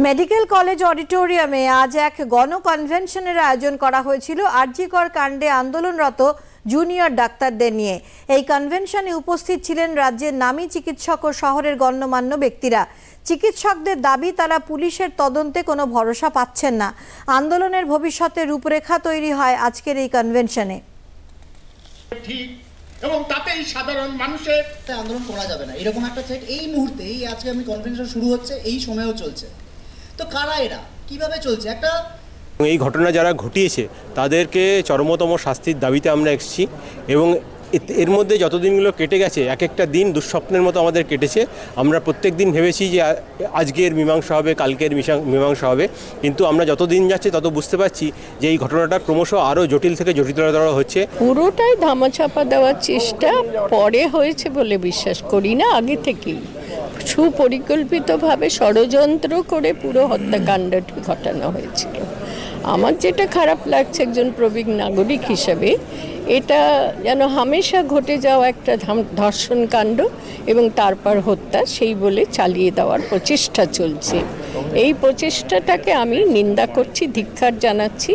Medical college অডিটোরিয়ামে আজ এক গণকনভেনশনের আয়োজন করা হয়েছিল আরজিকর কাণ্ডে আন্দোলনরত জুনিয়র ডাক্তারদের নিয়ে। এই কনভেনশনে উপস্থিত ছিলেন রাজ্যের নামী চিকিৎসক ও শহরের গণ্যমান্য ব্যক্তিরা। চিকিৎসকদের দাবি, তারা পুলিশের তদন্তে কোনো ভরসা পাচ্ছেন না। আন্দোলনের ভবিষ্যতে রূপরেখা তৈরি হয় আজকের এই কনভেনশনে। এবং তাতেই সাধারণ মানুষের আন্দোলন করা যাবে না, এরকম একটা থ্রেট এই মুহূর্তে, এই আজকে আমি কনভেনশন শুরু হচ্ছে এই সময়ও চলছে। তো কারা এরা, কিভাবে চলছে একটা এই ঘটনা যারা ঘটিয়েছে তাদেরকে চরমতম শাস্তির দাবিতে আমরা এসেছি। এবং এর মধ্যে যত দিনগুলো কেটে গেছে, এক একটা দিন দুঃস্বপ্নের মতো আমাদের কেটেছে। আমরা প্রত্যেক দিন ভেবেছি যে আজকের মীমাংসা হবে, কালকের মীমাংসা হবে, কিন্তু আমরা যত দিন যাচ্ছে তত বুঝতে পারছি যে এই ঘটনাটা ক্রমশ আরও জটিল থেকে জটিলতর হচ্ছে। পুরোটাই ধামাচাপা দেওয়ার চেষ্টা পরে হয়েছে বলে বিশ্বাস করি না, আগে থেকেই সুপরিকল্পিতভাবে ষড়যন্ত্র করে পুরো হত্যাকাণ্ডটি ঘটানো হয়েছিল। আমার যেটা খারাপ লাগছে একজন প্রবীণ নাগরিক হিসেবে, এটা যেন হামেশা ঘটে যাওয়া একটা ধর্ষণ কাণ্ড এবং তারপর হত্যা সেই বলে চালিয়ে দেওয়ার প্রচেষ্টা চলছে। এই প্রচেষ্টাটাকে আমি নিন্দা করছি, ধিক্কার জানাচ্ছি।